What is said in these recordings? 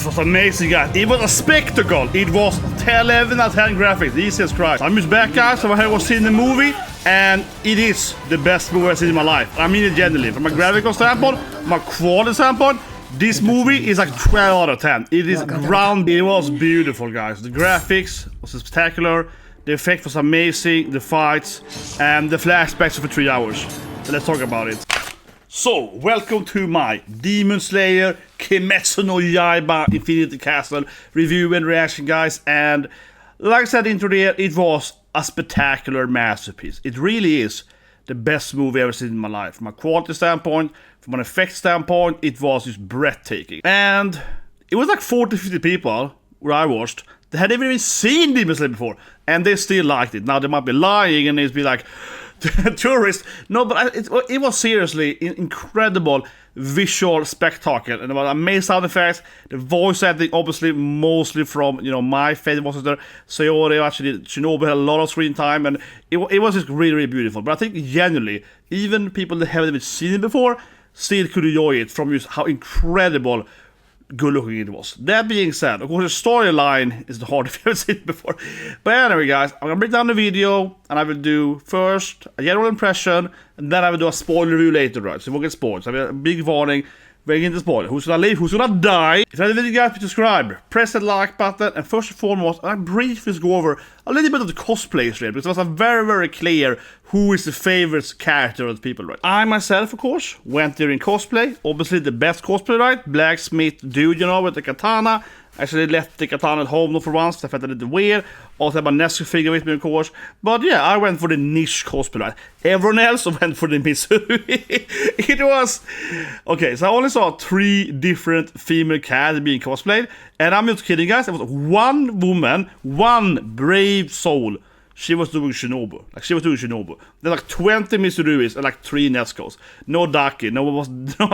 was amazing, guys. It was a spectacle. It was 11 out of 10 graphics. Jesus Christ. I'm just back, guys. So I was seeing the movie, and it is the best movie I've seen in my life. I mean it genuinely. From a graphical standpoint, from a quality standpoint, this movie is like 12 out of 10. It is ground. It was beautiful, guys. The graphics was spectacular. The effect was amazing. The fights and the flashbacks for 3 hours. So let's talk about it. So, welcome to my Demon Slayer Kimetsu no Yaiba Infinity Castle review and reaction, guys. And like I said in there, it was a spectacular masterpiece. It really is the best movie I've ever seen in my life. From a quality standpoint, from an effect standpoint, it was just breathtaking. And it was like 40-50 people where I watched that had never even seen Demon Slayer before, and they still liked it. Now they might be lying and they'd be like, tourist. No, but it was seriously incredible visual spectacle, and about amazing sound effects. The voice acting, obviously, mostly from my favorite voice actor, Sayori. Actually, Shinobu had a lot of screen time, and it was just really, really beautiful. But I think genuinely, even people that haven't even seen it before still could enjoy it from just how incredible good looking it was. That being said, of course, the storyline is the hardest if you've seen it before. But anyway, guys, I'm gonna break down the video, and I will do first a general impression, and then I will do a spoiler review later, right? So you won't get spoiled. So I have a big warning. We're into spoiler. Who's gonna live? Who's gonna die? If you like the video, guys, please subscribe, press that like button, and first and foremost, I briefly go over a little bit of the cosplayers here, because it was very, very clear who is the favorite character of the people, right? I myself, of course, went there in cosplay. Obviously, the best cosplay, right? Blacksmith dude, with the katana. Actually left the katana at home for once. I felt a little weird. Also had my Nezuko figure with me, of course. But yeah, I went for the niche cosplay. Right? Everyone else went for the Mitsuri. It was... Okay, so I only saw 3 different female characters being cosplayed. And I'm not kidding, guys. There was one woman, one brave soul. She was doing Shinobu. There's like 20 Mitsuruis and like 3 Nezukos. No Daki. No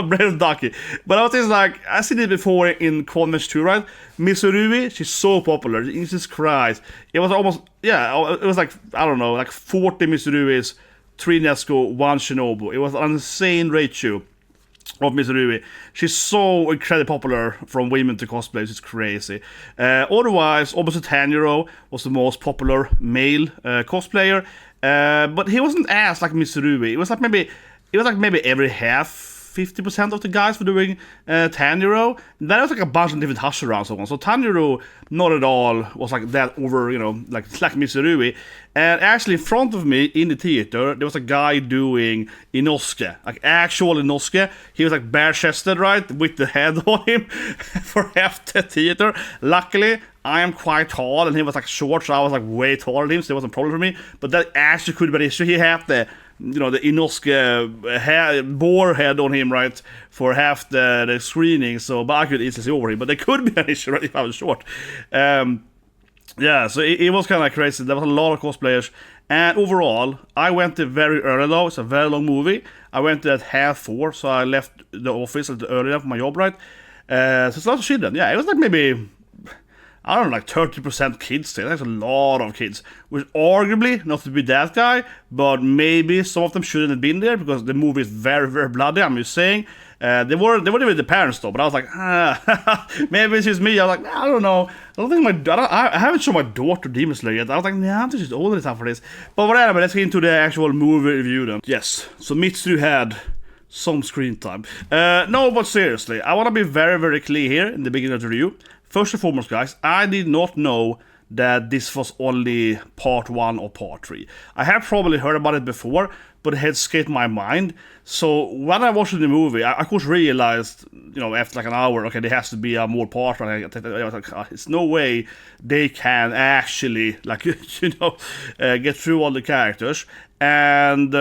brave Daki. But I was just like, I've seen it before in Convention 2, right? Mitsurui, she's so popular. Jesus Christ. It was almost, yeah, it was like, I don't know, like 40 Mitsuruis, 3 Nezuko, 1 Shinobu. It was an insane ratio of Mitsuri. She's so incredibly popular from women to cosplays. It's crazy. Otherwise, obviously Tanjiro was the most popular male cosplayer, but he wasn't as like Mitsuri. It was like maybe every half. 50% of the guys were doing Tanjiro. That was like a bunch of different Hashira and so on. So Tanjiro, not at all, was like that over, like Mitsuri. And actually in front of me in the theater, there was a guy doing Inosuke, like actual Inosuke. He was like bare-chested, right, with the head on him for half the theater. Luckily, I am quite tall, and he was like short, so I was like way taller than him, so it wasn't a problem for me. But that actually could be an issue. He had the Inosuke boar head on him, right, for half the screening, so but I could easily see over him. But there could be an issue, right, if I was short. Yeah, so it was kind of crazy. There was a lot of cosplayers, and overall, I went there very early though. It's a very long movie. I went there at 3:30, so I left the office at early enough for my job, right? So it's lots of children. Yeah, it was like maybe, I don't know, like 30% kids there. That's a lot of kids. Which arguably, not to be that guy, but maybe some of them shouldn't have been there because the movie is very, very bloody, I'm just saying. They were with the parents though, but I was like, maybe it's just me. I was like, I don't know. I haven't shown my daughter Demon Slayer yet. I was like, nah, I'm just old enough for this. But whatever, let's get into the actual movie review then. Yes, so Mitsuru had some screen time. No, but seriously, I want to be very, very clear here in the beginning of the review. First and foremost, guys, I did not know that this was only part 1 or part 3. I have probably heard about it before, but it had escaped my mind. So when I watched the movie, I of course realized, after like an hour, okay, there has to be a more part. I was like, it's no way they can actually, like, get through all the characters. And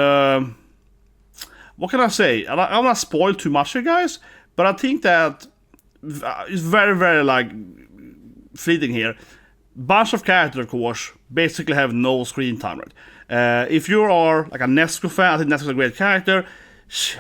what can I say? I'm not spoil too much here, guys, but I think that it's very, very, like, fleeting here. Bunch of characters, of course, basically have no screen time, right? If you are like a Nezuko fan, I think Nezuko's a great character.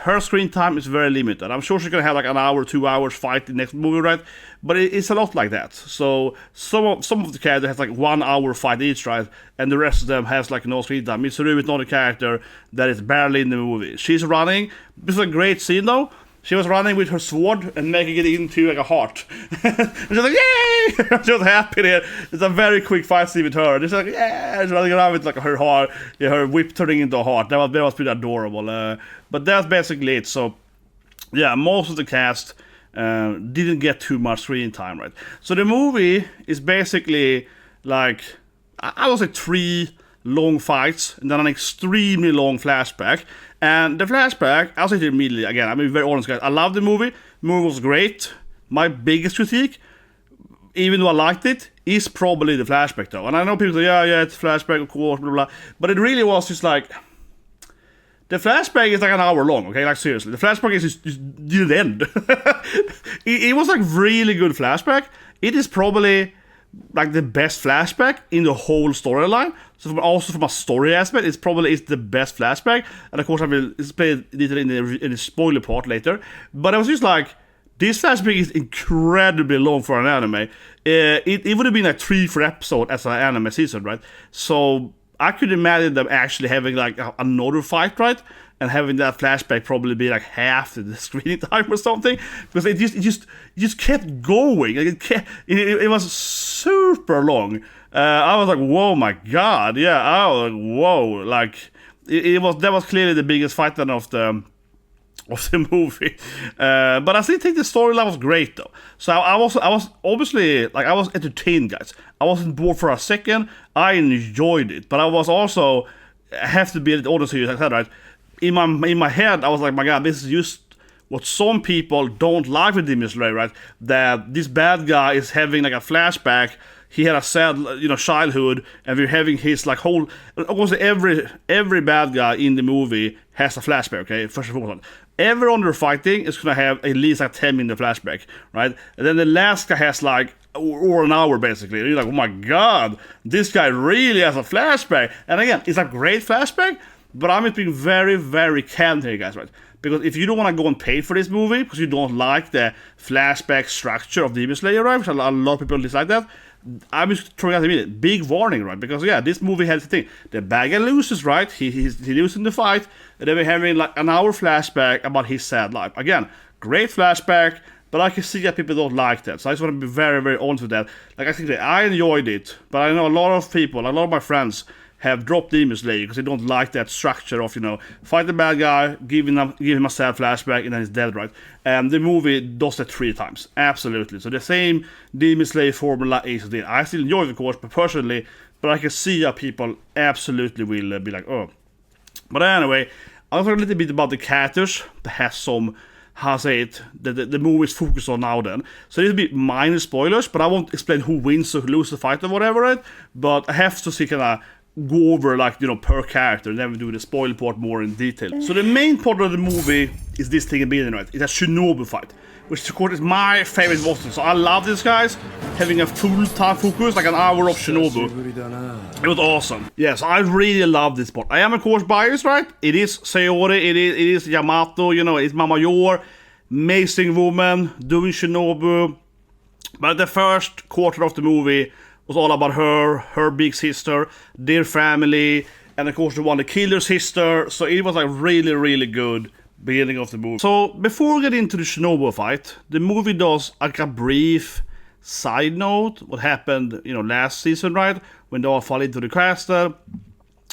Her screen time is very limited. I'm sure she's gonna have like an hour, 2 hours fight in the next movie, right? But it's a lot like that. So some of the characters has like 1 hour fight each, right? And the rest of them has like no screen time. Mitsuri is not a character that is barely in the movie. She's running. This is a great scene though. She was running with her sword and making it into like a heart. And she's like, yay! She was happy there. It's a very quick fight scene with her. She's like, yeah! She's running around with like her heart, her whip turning into a heart. That was pretty adorable. But that's basically it. So, yeah, most of the cast didn't get too much screen time, right? So the movie is basically like, I would say 3 long fights and then an extremely long flashback. And the flashback, I'll say it immediately, again, I'm being very honest, guys. I love the movie. The movie was great. My biggest critique, even though I liked it, is probably the flashback, though. And I know people say, yeah, it's flashback, of course, blah, blah, blah. But it really was just like, the flashback is like an hour long, okay? Like, seriously. The flashback is just didn't end. it was like really good flashback. It is probably like the best flashback in the whole storyline. So also from a story aspect, it's probably the best flashback. And of course I will explain it in the spoiler part later. But I was just like, this flashback is incredibly long for an anime. It would have been like 3 for episode as an anime season, right? So I could imagine them actually having like another fight, right? And having that flashback probably be like half the screen time or something, because it just kept going. Like it was super long. I was like, whoa, my god, yeah. I was like, whoa, like that was clearly the biggest fight then of the movie. But I still think the storyline was great though. So I was obviously like I was entertained, guys. I wasn't bored for a second. I enjoyed it, but I was also have to be a little honest here, like I said, right? In my head, I was like, my god, this is just what some people don't like with Demon Slayer, right? That this bad guy is having like a flashback. He had a sad, childhood, and we're having his like whole. Of course, every bad guy in the movie has a flashback. Okay, first and foremost, everyone they're fighting is gonna have at least like 10-minute flashback, right? And then the last guy has like or an hour basically. And you're like, oh my god, this guy really has a flashback. And again, it's a great flashback. But I'm just being very, very candid here, guys, right? Because if you don't want to go and pay for this movie, because you don't like the flashback structure of Demon Slayer, right? Which a lot of people dislike that, I'm just throwing out a minute. Big warning, right? Because, yeah, this movie has the thing. The bad guy loses, right? He loses in the fight, and then we're having, like, an hour flashback about his sad life. Again, great flashback, but I can see that people don't like that. So I just want to be very, very honest with that. Like, I think that I enjoyed it, but I know a lot of people, a lot of my friends, have dropped Demon Slayer because they don't like that structure of, fight the bad guy, give him a sad flashback, and then he's dead, right? And the movie does that 3 times. Absolutely. So the same Demon Slayer formula is there. I still enjoy it, of course, but personally, I can see how people absolutely will be like, oh. But anyway, I'll talk a little bit about the characters that has some, how I say it, the movie is focused on now then. So this will be minor spoilers, but I won't explain who wins or who loses the fight or whatever, right? But I have to see kind of go over like per character and then we do the spoiler part more in detail. So the main part of the movie is this thing in the beginning, right? It's a Shinobu fight, which of course is my favorite monster. So I love this, guys, having a full-time focus, like an hour of Shinobu. It was awesome. Yes, I really love this part. I am of course biased, right? It is Sayori, it is Yamato, it's Mama Yor, amazing woman doing Shinobu. But the first quarter of the movie was all about her big sister, their family, and of course the one that killed her sister. So it was like really, really good beginning of the movie. So before we get into the Shinobu fight, the movie does like a brief side note what happened, last season, right? When they all fall into the castle.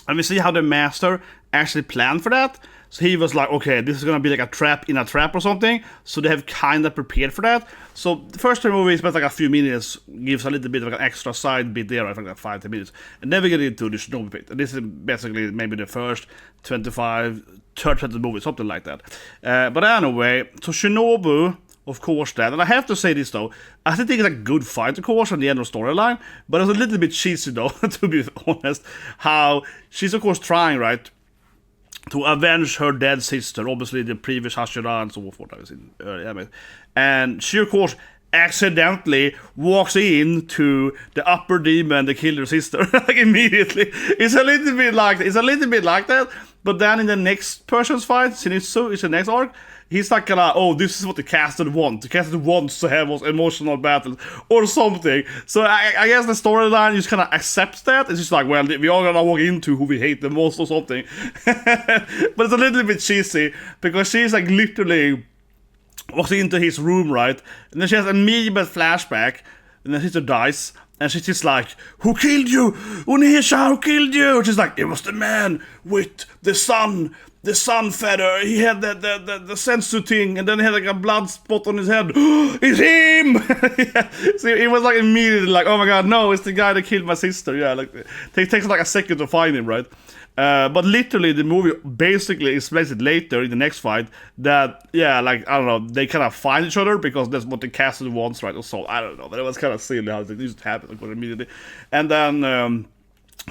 And we see how the master actually planned for that. So he was like, okay, this is gonna be like a trap in a trap or something. So they have kind of prepared for that. So the first time movie spends like a few minutes, gives a little bit of like an extra side bit there, I think like 5-10 minutes. And then we get into the Shinobu bit. And this is basically maybe the first 25, 30 of the movie, something like that. But anyway, so Shinobu, of course, that. And I have to say this though, I think it's a good fight, of course, on the end of the storyline. But it's a little bit cheesy though, to be honest. How she's of course trying, right, to avenge her dead sister, obviously the previous Hashira and so forth. I was in earlier, and she, of course, accidentally walks into the upper demon that killed her sister, like immediately. It's a little bit like that. But then in the next person's fight, Zenitsu is the next arc. He's like, oh, this is what the casted want. The casted wants to have those emotional battles or something. So I guess the storyline just kind of accepts that. It's just like, well, we are gonna walk into who we hate the most or something. But it's a little bit cheesy because she's like literally was into his room, right? And then she has a immediate flashback, and then sister dies, and she's just like, "Who killed you? Unisha, who killed you?" She's like, "It was the man with the sun feather. He had the sensu thing, and then he had like a blood spot on his head. It's him!" Yeah. So it was like immediately like, "Oh my god, no, it's the guy that killed my sister." Yeah, like it takes like a second to find him, right? But literally, the movie basically explains it later in the next fight that, yeah, like, I don't know, they kind of find each other because that's what the castle wants, right? Or so, I don't know, but it was kind of silly how it just happened like, immediately. And then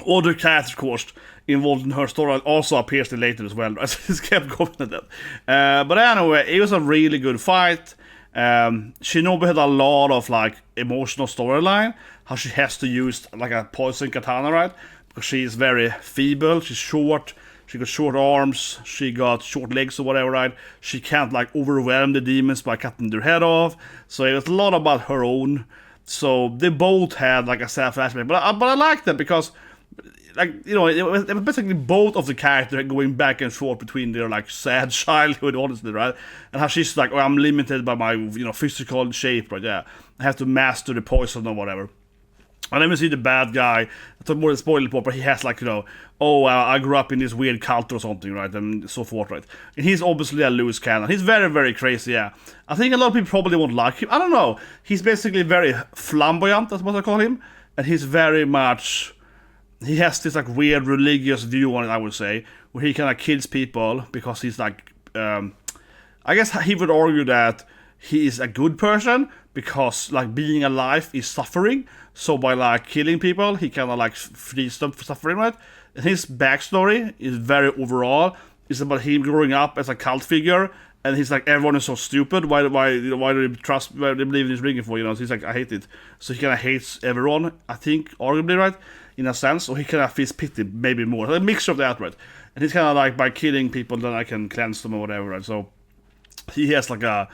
other characters, of course, involved in her story also appears later as well, right? So it just kept going at that. But anyway, it was a really good fight. Shinobu had a lot of, like, emotional storyline, how she has to use, like, a poison katana, right? She's very feeble, she's short, she got short arms, she got short legs or whatever, right? She can't like overwhelm the demons by cutting their head off. So it was a lot about her own. So they both had like a sad flashback. But I like that because, like, you know, it was basically both of the characters going back and forth between their like sad childhood, honestly, right? And how she's like, "Oh, I'm limited by my, you know, physical shape, right? Yeah, I have to master the poison or whatever." And then we see the bad guy, I thought more the spoiler part, but he has like, you know, "Oh, I grew up in this weird cult or something," right, and so forth, right. And he's obviously a loose cannon. He's very, very crazy, yeah. I think a lot of people probably won't like him. I don't know. He's basically very flamboyant, that's what I call him. And he's very much, he has this like weird religious view on it, I would say, where he kind of kills people because he's like, I guess he would argue that he is a good person because like being alive is suffering. So by like killing people, he kind of like frees them from suffering, right? And his backstory is very overall. It's about him growing up as a cult figure, and he's like, everyone is so stupid. Why do they trust? Why do they believe in this ring for? You know, so he's like, I hate it. So he kind of hates everyone. I think arguably, right, in a sense. Or he kind of feels pity, maybe more. A mixture of that, right? And he's kind of like, by killing people, then I can cleanse them or whatever, right? So he has like a.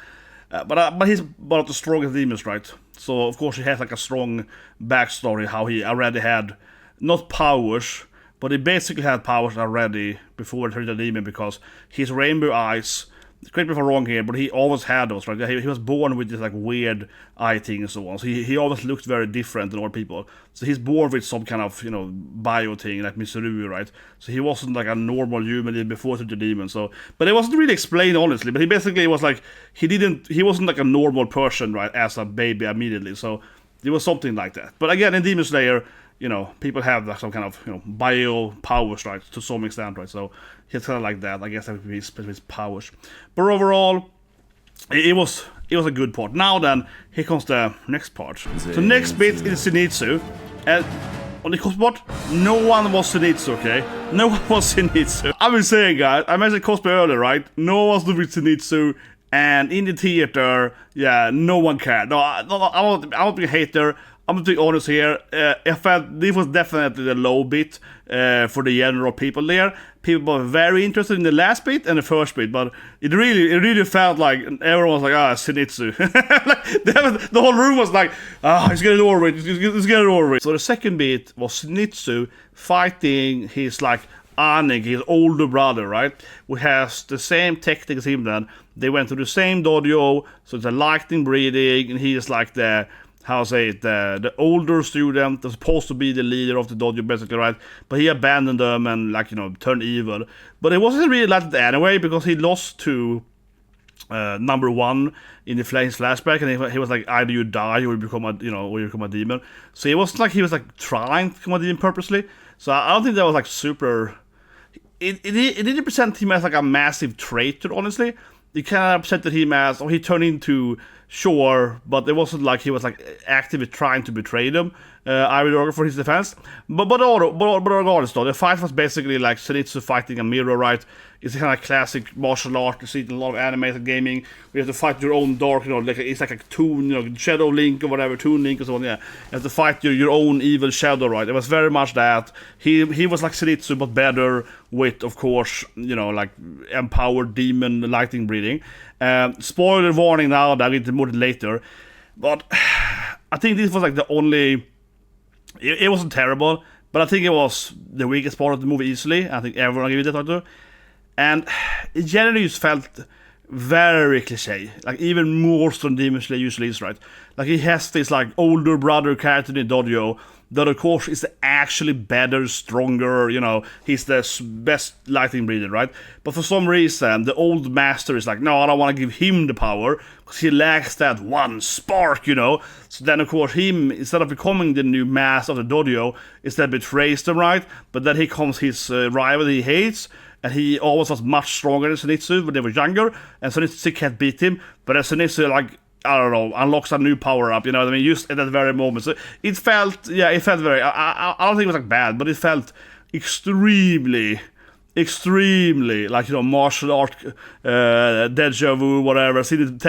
But he's one of the strongest demons, right? So of course he has like a strong backstory how he already had not powers, but he basically had powers already before he turned a demon because his rainbow eyes. Correct me if I'm wrong here, but he always had those, right? He was born with this like weird eye thing and so on. So he always looked very different than other people. So he's born with some kind of, you know, bio thing like Mitsuri, right? So he wasn't like a normal human before the demon. So, but it wasn't really explained honestly. But he basically was like he wasn't like a normal person, right? As a baby immediately. So it was something like that. But again, in Demon Slayer, you know, people have like some kind of, you know, bio powers, right, to some extent, right? So he's kind of like that, I guess, that would be his powers. But overall, it was a good part. Now then, here comes the next part. So next bit is Zenitsu, and on the cosplay part, no one was Zenitsu, okay? No one was Zenitsu. I've been saying, guys, I mentioned cosplay earlier, right? No one was doing Zenitsu, and in the theater, yeah, no one cared. No, I won't be a hater. I'm gonna be honest here. I felt this was definitely the low bit for the general people there. People were very interested in the last bit and the first bit, but it really felt like everyone was like, Zenitsu. Like, the whole room was like, he's getting over it. He's getting over it. So the second bit was Zenitsu fighting his like Anik, his older brother, right? Who has the same tactics as him. Then they went to the same dojo, so it's a lightning breathing, and he is like the older student that's supposed to be the leader of the dojo, basically, right? But he abandoned them and, like, you know, turned evil. But it wasn't really like that anyway, because he lost to number one in the flashback, and he was like, either you die or you become a demon. So it wasn't like he was like trying to become a demon purposely. So I don't think that was like super. It didn't present him as like a massive traitor, honestly. It kind of presented him as, he turned into. Sure, but it wasn't like he was like actively trying to betray them. I would argue for his defense. But regardless though, the fight was basically like Zenitsu fighting a mirror, right? It's a kind of classic martial art. You see it in a lot of animated gaming. You have to fight your own dark, you know, like it's like a Toon, you know, Shadow Link or whatever, Toon Link or so on. Yeah, you have to fight your own evil shadow, right? It was very much that. He was like Zenitsu, but better with, of course, you know, like empowered demon lightning breathing. Spoiler warning now, that I'll get more later. But I think this was like the only. It wasn't terrible, but I think it was the weakest part of the movie easily. I think everyone gave it that to. And it generally just felt very cliche, like even more so than Demon Slayer usually is, right? Like he has this like older brother character in the dojo that of course is actually better, stronger, you know, he's the best lightning breather, right? But for some reason the old master is like, no, I don't want to give him the power because he lacks that one spark, you know. So then of course him, instead of becoming the new master of the dojo, instead betrays them, right? But then he comes his rival he hates, and he always was much stronger than Zenitsu when they were younger, and Zenitsu can't beat him, but then Zenitsu, like, I don't know, unlocks a new power-up, you know what I mean, just at that very moment. So it felt very, I don't think it was, like, bad, but it felt extremely, like, you know, martial art, deja vu, whatever. I've seen it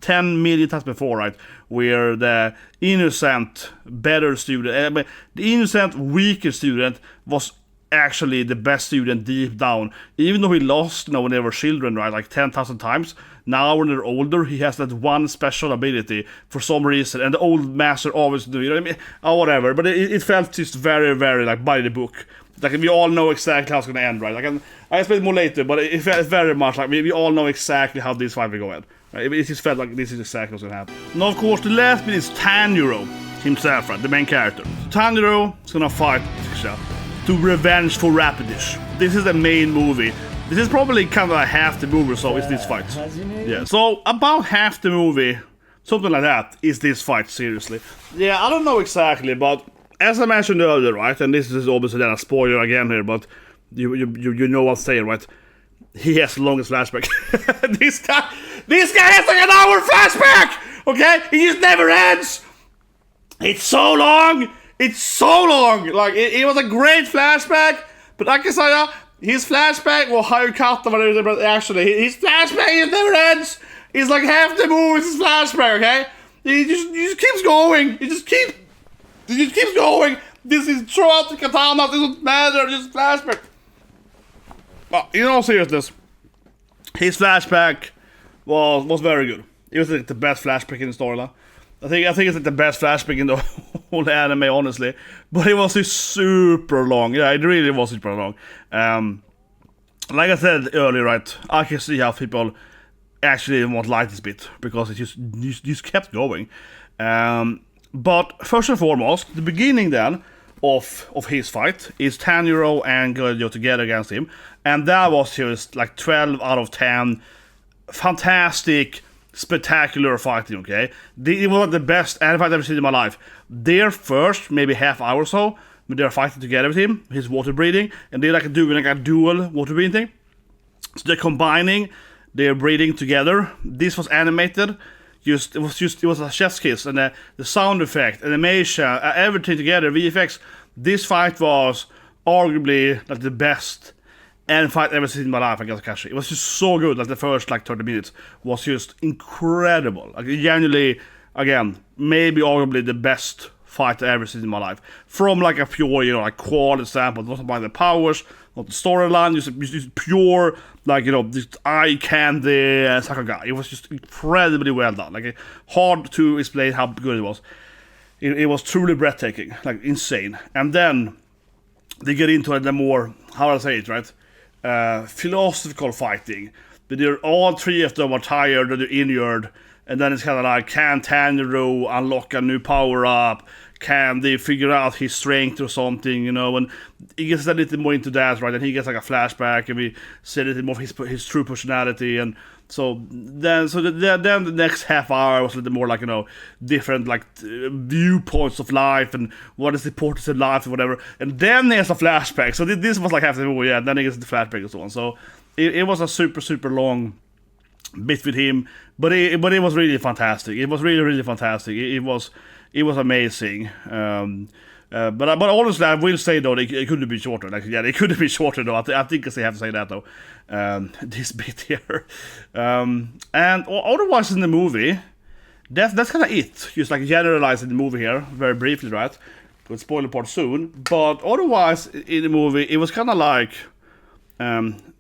10 million times before, right, where the innocent, better student, the innocent, weaker student was actually the best student deep down, even though he lost, you know, when they were children, right, like 10,000 times. Now when they're older, he has that one special ability for some reason, and the old master always do, you know what I mean, or whatever. But it felt just very, very like by the book. Like we all know exactly how it's gonna end, right? I explain more later, but it felt very much like we all know exactly how this fight will go end. Right? It just felt like this is exactly what's gonna happen. Now, of course, the last bit is Tanjiro himself, right, the main character. Tanjiro is gonna fight to revenge for Rapidish. This is the main movie. This is probably kind of like half the movie, so it's this fight. Yeah, so about half the movie, something like that, is this fight, seriously. Yeah, I don't know exactly, but as I mentioned earlier, right, and this is obviously then a spoiler again here, but you know what I'm saying, right? He has the longest flashback. This guy has like an hour flashback! Okay? It just never ends! It's so long! Like, it was a great flashback, but like I said, his flashback, well, how you cut them, but actually, his flashback, it never ends. It's like half the movie is his flashback, okay? He just keeps going. He just keeps going. This is throughout the katana, it doesn't matter, just flashback. But in all seriousness, his flashback was very good. It was like the best flashback in the storyline. I think it's like the best flashback in the whole anime, honestly. But it was just super long. Yeah, it really was super long. Like I said earlier, right, I can see how people actually won't like this bit, because it just kept going. But first and foremost, the beginning then of his fight is Tanjiro and Giyu together against him. And that was just like 12 out of 10. Fantastic, spectacular fighting, okay? It was like the best anime fight I've ever seen in my life. Their first, maybe half hour or so, when they're fighting together with him, his water breathing, and they're like doing like a dual water breathing thing. So they're combining, they're breathing together. This was animated. It was a chef's kiss, and the sound effect, animation, everything together, VFX. This fight was arguably like the best anime fight I've ever seen in my life, I guess. It was just so good. Like the first like 30 minutes was just incredible. Like genuinely, again, maybe arguably the best fight I've ever seen in my life. From like a pure, you know, like quality sample, not about the powers, not the storyline, just pure, like, you know, just eye candy Sakaga. It was just incredibly well done. Like, hard to explain how good it was. It was truly breathtaking, like insane. And then they get into the more, how do I say it, right? Philosophical fighting. But all three of them are tired, they're injured, and then it's kind of like, can Tanjiro unlock a new power up? Can they figure out his strength or something, you know? And he gets a little more into that, right? And he gets like a flashback, and we see a little more of his true personality. And so then the next half hour was a little more like, you know, different like viewpoints of life and what is the importance of life and whatever. And then there's a flashback. So this was like half the movie, yeah. And then he gets the flashback and so on. So it was a super long bit with him, but it was really fantastic. It was really fantastic. It was amazing. But honestly, I will say though, it could have been shorter. Like, yeah, it could have been shorter though. I think I have to say that though. This bit here, and otherwise in the movie, that's kind of it. Just like generalizing the movie here, very briefly, right? With spoiler part soon. But otherwise in the movie, it was kind of like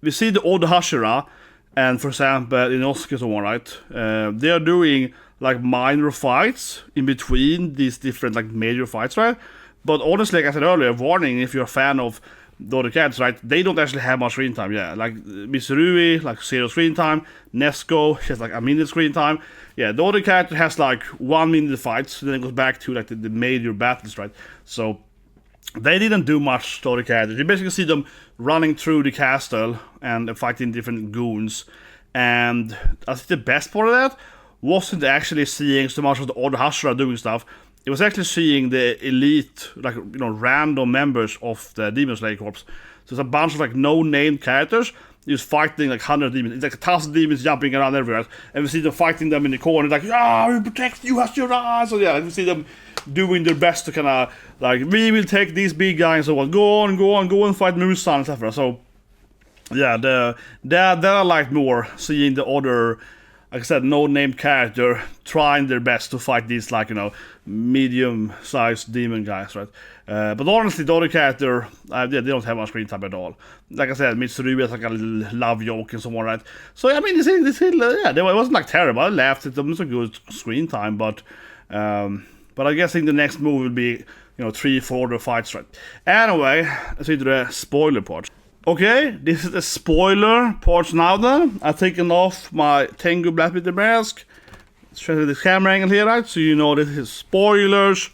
we see the old Hashira, and for example, Inosuke and so on, right? They are doing like minor fights in between these different like major fights, right? But honestly, like I said earlier, warning if you're a fan of the other characters, right, they don't actually have much screen time. Yeah, like Mitsuri, like 0 screen time. Nezuko, she has like a minute screen time. Yeah, the other character has like 1 minute fights, then it goes back to like the major battles, right? So they didn't do much to other characters. You basically see them running through the castle and fighting different goons. And I think the best part of that wasn't actually seeing so much of the other Hashira doing stuff. It was actually seeing the elite, like, you know, random members of the Demon Slayer Corps. So it's a bunch of like no-named characters just fighting like 100 demons. It's like 1,000 demons jumping around everywhere. And we see them fighting them in the corner, like, we protect you, Hashira. So yeah, we see them doing their best to kind of like, we will take these big guys, so what, go on, fight Muzan, etc. So yeah, that I liked more, seeing the other, like I said, no-named character trying their best to fight these, like, you know, medium-sized demon guys, right? But honestly, the other character, they don't have much screen time at all. Like I said, Mitsuri has like a little love joke and so on, right? So, I mean, it wasn't like terrible. I laughed at them. It was a good screen time, but I guess in the next move will be, you know, 3-4 other fights, right? Anyway, let's into the spoiler part. Okay, this is the spoiler part now then. I've taken off my Tengu Black with the mask. Let's try the camera angle here, right? So you know this is spoilers.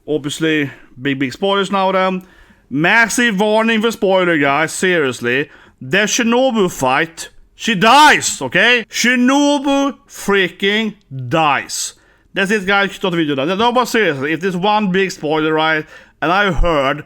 Obviously, big spoilers now then. Massive warning for spoiler, guys. Seriously. The Shinobu fight, she dies, okay? Shinobu freaking dies. That's it, guys. Stop the video now. No, but seriously, if there's one big spoiler, right? And I heard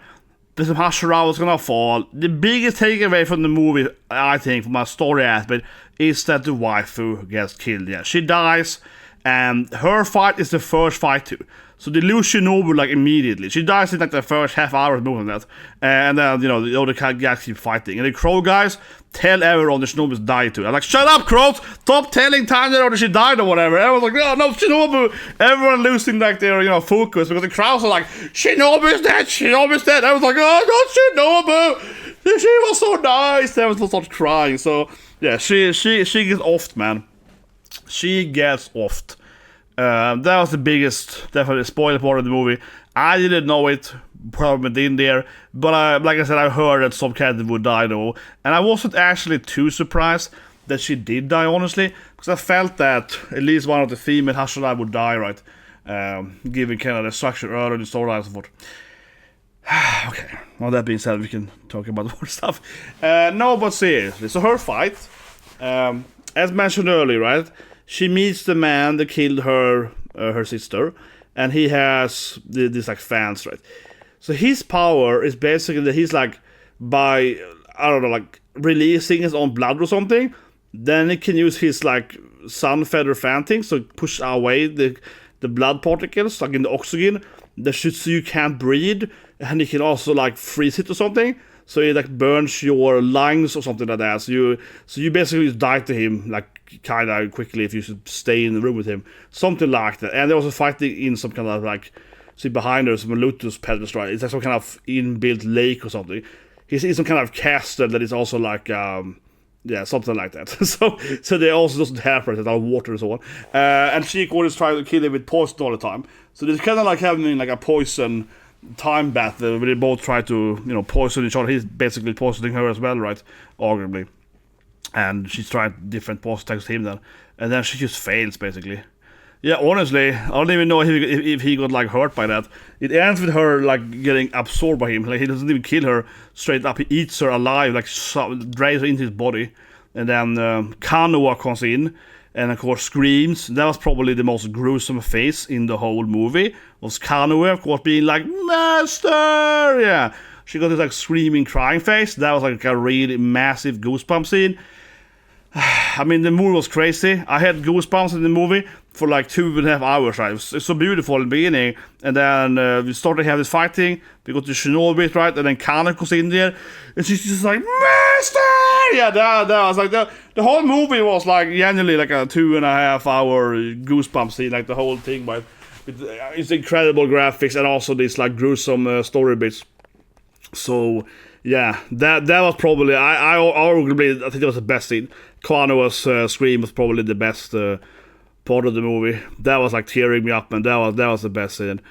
that Hashira was gonna fall. The biggest takeaway from the movie, I think, from my story aspect, is that the waifu gets killed. Yeah, she dies, and her fight is the first fight too. So they lose Shinobu like immediately. She dies in like the first half hour of moving that, and then, you know, the other guys keep fighting. And the Crow guys tell everyone that Shinobu's died too. I'm like, shut up, Crows! Stop telling Tanjiro that she died or whatever. Everyone's like, oh, no, Shinobu! Everyone losing like their, you know, focus, because the crowds are like, Shinobu's dead! Shinobu's dead! Everyone's like, oh, not Shinobu! She was so nice! Everyone starts crying. So yeah, she gets offed, man. She gets offed. That was the biggest, definitely, spoiler part of the movie. I didn't know it, probably in there, but like I said, I heard that some character would die though, and I wasn't actually too surprised that she did die, honestly, because I felt that at least one of the female Hashira would die, right? Given kind of the structure earlier in the storyline and so forth. Okay, well, that being said, we can talk about more stuff. No, but seriously, so her fight, as mentioned earlier, right? She meets the man that killed her sister, and he has these like fans, right? So his power is basically that he's like, by, I don't know, like releasing his own blood or something, then he can use his like sun feather fan thing, so push away the blood particles, like in the oxygen, so you can't breathe, and he can also like freeze it or something. So it like burns your lungs or something like that. So you basically die to him like kind of quickly if you should stay in the room with him, something like that. And there was a fighting in some kind of like, see behind her, some lotus petals, right? It's like some kind of inbuilt lake or something. He's in some kind of castle that is also like something like that. so they also doesn't have it, like water and so on. And Shiko is trying to kill him with poison all the time. So they're kind of like having like a poison time battle where they both try to, you know, poison each other. He's basically poisoning her as well, right? Arguably. And she's trying different poison attacks to him then. And then she just fails, basically. Yeah, honestly, I don't even know if he got like hurt by that. It ends with her like getting absorbed by him. Like, he doesn't even kill her straight up. He eats her alive, like drags her into his body. And then Kanoa comes in and of course screams. That was probably the most gruesome face in the whole movie. Was Kanoa, of course, being like, Master! Yeah. She got this like screaming, crying face. That was like a really massive goosebump scene. I mean, the movie was crazy. I had goosebumps in the movie for like 2.5 hours, right? It's so beautiful in the beginning. And then we started having this fighting. We got the Shinobu, right? And then Kana goes in there. And she's just like, Master! Yeah, that was like, the whole movie was like genuinely like a 2.5 hour goosebump scene. Like the whole thing, but it's incredible graphics and also these like gruesome story bits. So yeah, that was probably I think that was the best scene. Kanoa's scream was probably the best part of the movie. That was like tearing me up, and that was the best scene.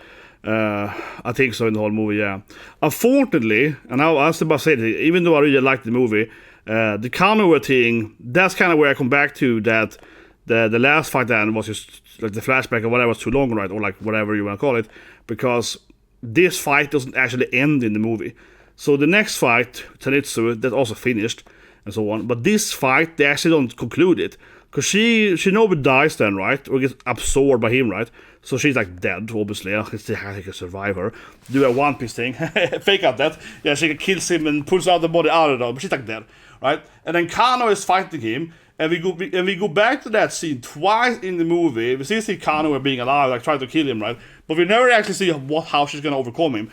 I think so in the whole movie, yeah. Unfortunately, and I was about to say that, even though I really liked the movie, the Kanoa thing, that's kind of where I come back to, that the last fight then was just like the flashback or whatever was too long, right? Or like whatever you want to call it, because this fight doesn't actually end in the movie. So the next fight, Zenitsu, that's also finished and so on. But this fight, they actually don't conclude it. Because Shinobu dies then, right? Or gets absorbed by him, right? So she's like dead, obviously. I can survive her. Do a One Piece thing. Fake out that. Yeah, she kills him and pulls out the body out of it. But she's like dead, right? And then Kano is fighting him. And we go back to that scene twice in the movie. We see Kano being alive, like trying to kill him, right? But we never actually see how she's gonna overcome him,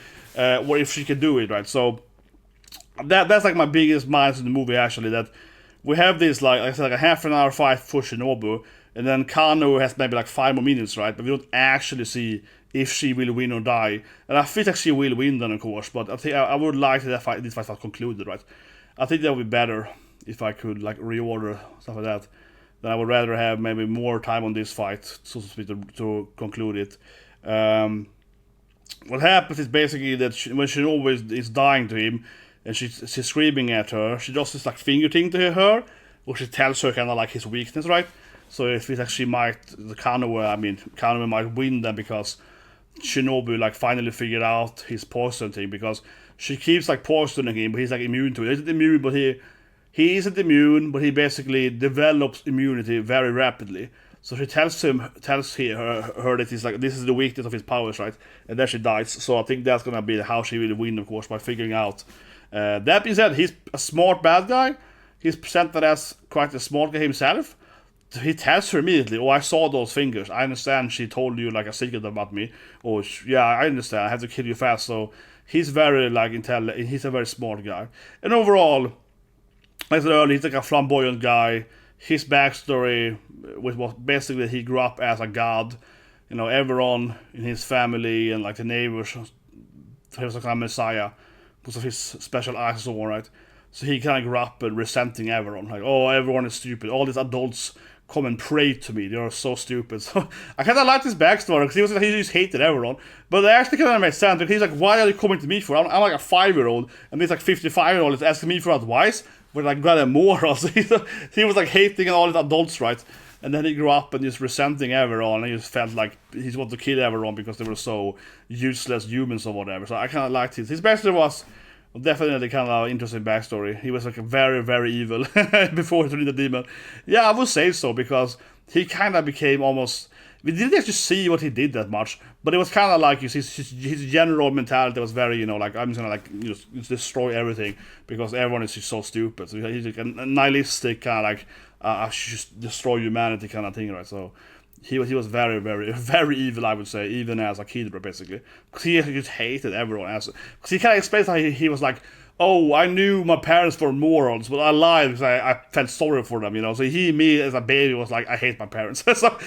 or if she can do it, right? So that's like my biggest minus in the movie, actually. That we have this like I said, like a half an hour fight for Shinobu, and then Kano has maybe like 5 more minutes, right? But we don't actually see if she will win or die. And I feel like she will win then, of course. But I think I would like this fight was concluded, right? I think that would be better if I could like reorder stuff like that. Then I would rather have maybe more time on this fight, so to speak, to conclude it. What happens is basically that when Shinobu is dying to him, and she's screaming at her, she does this like finger thing to her, or she tells her kind of like his weakness, right? So if it's actually Kanoa might win then, because Shinobu like finally figured out his poison thing, because she keeps like poisoning him, but he's like immune to it. He isn't immune, but he isn't immune, but he basically develops immunity very rapidly. So she tells her that he's like, this is the weakness of his powers, right? And then she dies. So I think that's gonna be how she will win, of course, by figuring out. That being said, he's a smart bad guy. He's presented as quite a smart guy himself. He tells her immediately, "Oh, I saw those fingers. I understand she told you like a secret about me. Or yeah, I understand. I have to kill you fast." So he's very like intelligent. He's a very smart guy. And overall, like I said earlier, he's like a flamboyant guy. His backstory was basically he grew up as a god. You know, everyone in his family and like the neighbors, he was like a messiah because of his special eyes and so on, right? So he kind of grew up resenting everyone. Like, oh, everyone is stupid. All these adults come and pray to me. They are so stupid. So I kind of like his backstory because he just hated everyone. But it actually kind of makes sense. Like, he's like, why are you coming to me for? I'm like a 5-year-old, and this like 55-year-old is asking me for advice. But like, got a moral. So he was like hating all these adults, right? And then he grew up and just resenting everyone. And he just felt like he wanted to kill everyone because they were so useless humans or whatever. So I kind of liked his backstory was definitely kind of interesting backstory. He was like a very, very evil before he turned into demon. Yeah, I would say so, because he kind of became almost... We didn't actually see what he did that much, but it was kind of like his general mentality was very, you know, like, I'm just gonna like just destroy everything because everyone is just so stupid. So he's like a nihilistic kind of like, I should just destroy humanity kind of thing, right? So he was very, very, very evil, I would say, even as a kid, basically. Because he just hated everyone. Because he kind of explains how he was like, oh, I knew my parents were morons, but I lied because I felt sorry for them, you know. So me as a baby was like, I hate my parents. So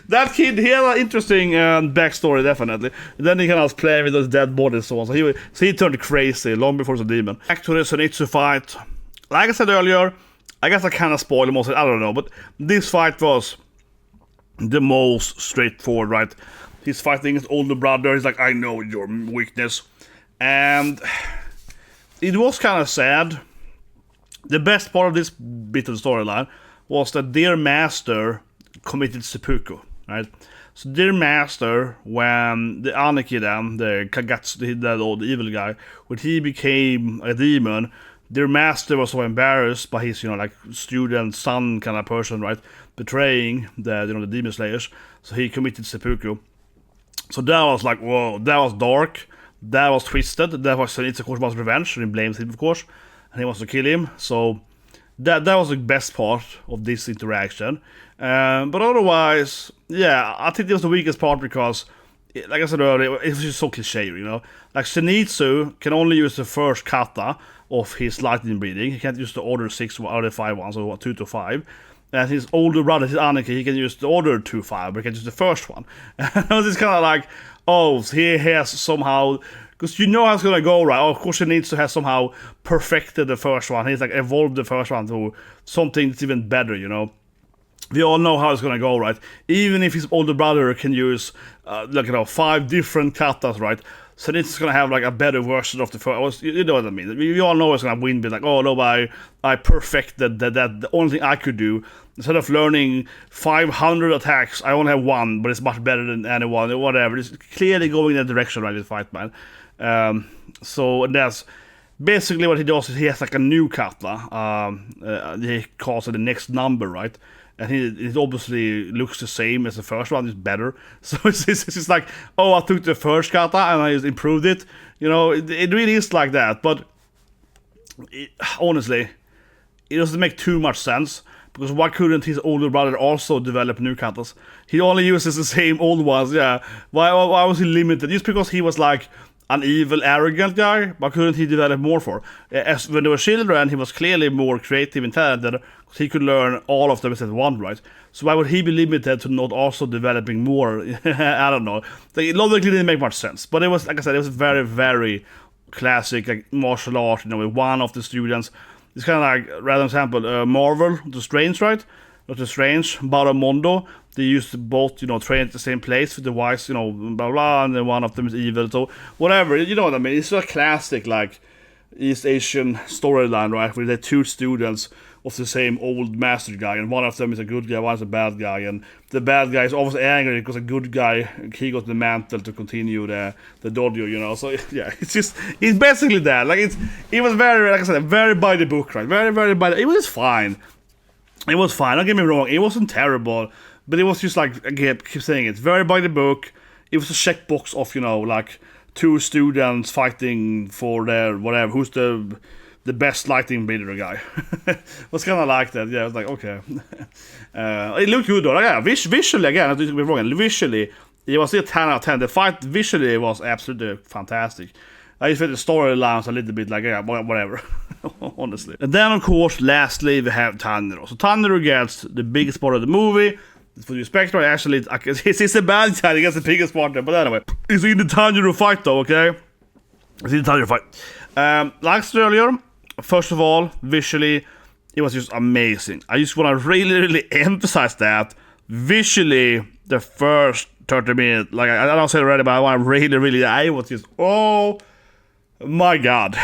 that kid, he had an interesting backstory, definitely. And then he kind of was playing with those dead bodies and so on. So he turned crazy long before the demon. Back to the Zenitsu fight. Like I said earlier, I guess I kind of spoiled most of it, I don't know. But this fight was the most straightforward, right? He's fighting his older brother. He's like, I know your weakness. And it was kind of sad. The best part of this bit of the storyline was that their master committed seppuku, right? So their master, when the Aniki then, the Kagatsu, that old evil guy, when he became a demon, their master was so embarrassed by his, you know, like student son kind of person, right? Betraying the demon slayers. So he committed seppuku. So that was like, whoa, that was dark. That was twisted. That was Zenitsu, of course, was revenge. And he blames him, of course. And he wants to kill him. So that was the best part of this interaction. But otherwise, yeah, I think it was the weakest part because, like I said earlier, it was just so cliche, you know. Like, Zenitsu can only use the first kata of his lightning breathing. He can't use the other 6 or the 5 ones, or 2 to 5. And his older brother, his Aniki, he can use the other 2-5, but he can use the first one. And it was just kind of like, oh, he has somehow, because you know how it's gonna go, right? Oh, of course, he needs to have somehow perfected the first one. He's like evolved the first one to something that's even better, you know. we all know how it's gonna go, right? Even if his older brother can use, 5 different katas, right? So it's gonna have like a better version of the first. You know what I mean? We all know it's gonna win, but like, oh no, I perfected that. The only thing I could do, instead of learning 500 attacks, I only have one, but it's much better than anyone or whatever. It's clearly going in that direction, right? This fight, man. So that's basically what he does. Is he has like a new kata. He calls it the next number, right? And it obviously looks the same as the first one, it's better. So it's just like, oh, I took the first kata and I just improved it. You know, it really is like that. But honestly, it doesn't make too much sense. Because why couldn't his older brother also develop new katas? He only uses the same old ones, yeah. Why was he limited? Just because he was like an evil, arrogant guy? Why couldn't he develop more for? As when they were children, he was clearly more creative and talented. He could learn all of them instead of one, right? So why would he be limited to not also developing more? I don't know. It logically didn't make much sense. But it was, like I said, it was very, very classic like martial art. You know, with one of the students. It's kind of like, random example, Marvel, The Strange, right? Doctor Strange, Baramondo. They used to both, train at the same place with the wise, blah, blah, and then one of them is evil. So, whatever, you know what I mean? It's a classic, like, East Asian storyline, right? Where they're two students of the same old master guy, and one of them is a good guy, one is a bad guy, and the bad guy is always angry because a good guy, he got the mantle to continue the dojo, So yeah, it's basically that. Like it was very, like I said, very by the book, right? Very, very by the. It was fine. It was fine. Don't get me wrong. It wasn't terrible, but it was just like, again, keep saying it, very by the book. It was a checkbox of like two students fighting for their whatever. Who's the best lighting builder guy? Was kind of like that. Yeah, I was like, okay. It looked good though. Like, yeah, visually, again, I didn't get me wrong. Visually, it was a 10 out of 10. The fight visually was absolutely fantastic. I just felt the storyline was a little bit like, yeah, whatever. Honestly. And then, of course, lastly, we have Tanjiro. So Tanjiro gets the biggest part of the movie. For the spectre, actually, it's a bad guy. He gets the biggest part there. But anyway, it's in the Tanjiro fight though, okay? It's in the Tanjiro fight. Like I said earlier, first of all, visually, it was just amazing. I just want to really, really emphasize that. Visually, the first 30 minutes, like I don't say it already, but I want to really, really, I was just, oh my god.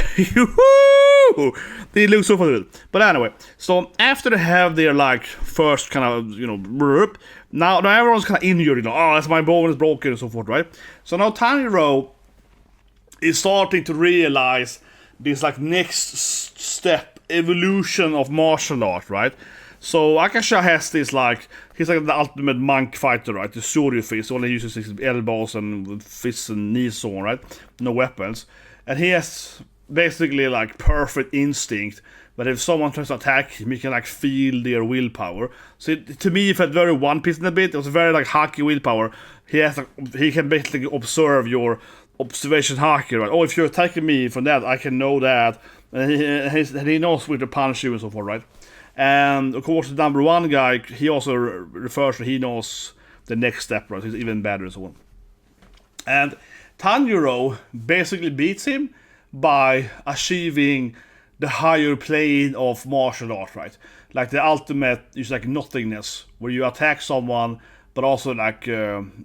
It looks so good. But anyway, so after they have their like first kind of, now everyone's kind of injured, oh, that's my bone is broken and so forth, right? So now Tanjiro is starting to realize this like next step evolution of martial art, right? So Akaza has this like, he's like the ultimate monk fighter, right? The Suryu fist, only uses his elbows and fists and knees, so on, right? No weapons. And he has basically like perfect instinct, but if someone tries to attack him, he can like feel their willpower. So to me, it felt very One Piece in a bit. It was very like haki willpower. He can basically observe your observation haki, right? Oh, if you're attacking me from that, I can know that. And he knows where to punch you and so forth, right? And of course, the number one guy, he also refers to, he knows the next step, right? He's even better and so on. And Tanjiro basically beats him by achieving the higher plane of martial art, right? Like the ultimate is like nothingness, where you attack someone, but also like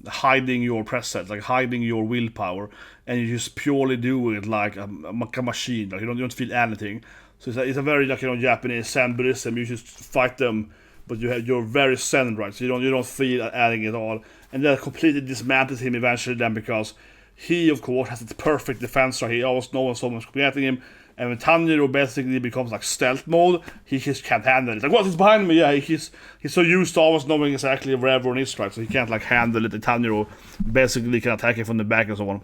hiding your presence, like hiding your willpower, and you just purely do it like a machine. Like you don't feel anything. So it's a very like Japanese Zen Buddhism. You just fight them, but you're very Zen, right? So you don't feel anything at all, and that completely dismantles him eventually. Then because he, of course, has the perfect defense, right? He always knows when someone's coming at him. And when Tanjiro basically becomes like stealth mode, he just can't handle it. It's like, what is behind me? Yeah, he's so used to always knowing exactly where everyone is, right? So he can't like handle it. And Tanjiro basically can attack him from the back and so on.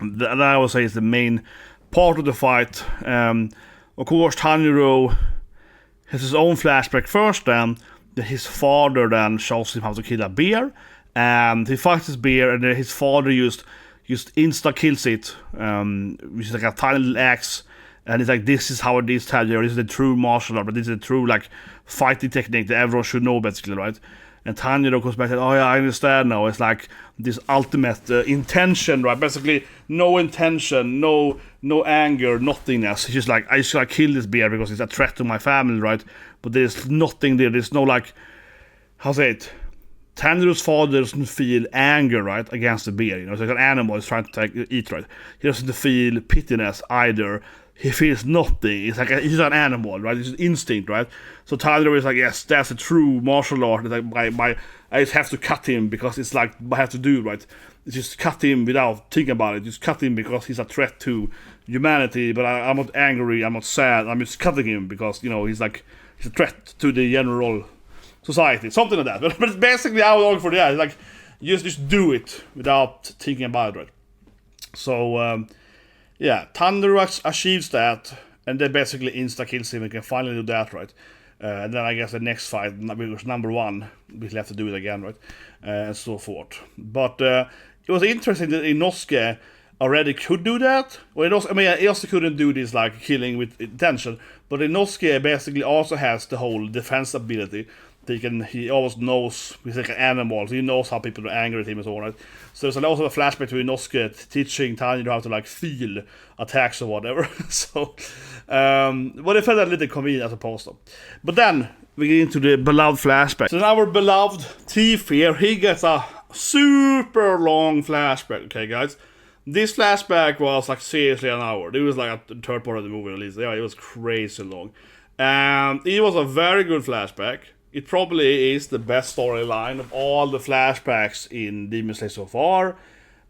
That I would say is the main part of the fight. Of course, Tanjiro has his own flashback first, then his father then shows him how to kill a bear. And he fights this bear, and then his father just insta kills it, which is like a tiny little axe, and it's like, this is how it is, Tanjiro. This is the true martial art, but this is the true like fighting technique that everyone should know, basically, right? And Tanjiro goes back and says, oh yeah, I understand now. It's like this ultimate intention, right? Basically, no intention, no anger, nothingness. It's just like, I just gotta kill this bear because it's a threat to my family, right? But there's nothing there. There's no like how to say it? Tanjiro's father doesn't feel anger, right, against the bear. You know, it's like an animal is trying to eat, right? He doesn't feel pityness either. He feels nothing. It's like he's an animal, right? It's an instinct, right? So Tanjiro is like, yes, that's a true martial art. It's like I just have to cut him because it's like I have to do, right? It's just cut him without thinking about it. Just cut him because he's a threat to humanity. But I'm not angry. I'm not sad. I'm just cutting him because, you know, he's a threat to the general society, something like that. But it's basically I was looking for that. It's like just do it without thinking about it, right? So yeah, Tanjiro achieves that, and they basically insta kills him and can finally do that, right? And then I guess the next fight, because number 1, we have to do it again, right? And so forth. But it was interesting that Inosuke already could do that. Well, he also couldn't do this like killing with intention, but Inosuke basically also has the whole defense ability. He always knows, he's like an animal, so he knows how people are angry at him and so on, right? So there's also a flashback to Inosuke teaching Tanjiro how to like feel attacks or whatever. So, but it felt a little convenient, I suppose, though. But then we get into the beloved flashback. So our beloved thief here, he gets a super long flashback, okay, guys? This flashback was like seriously an hour. It was like a third part of the movie at least. Yeah, it was crazy long. And it was a very good flashback. It probably is the best storyline of all the flashbacks in Demon Slayer so far.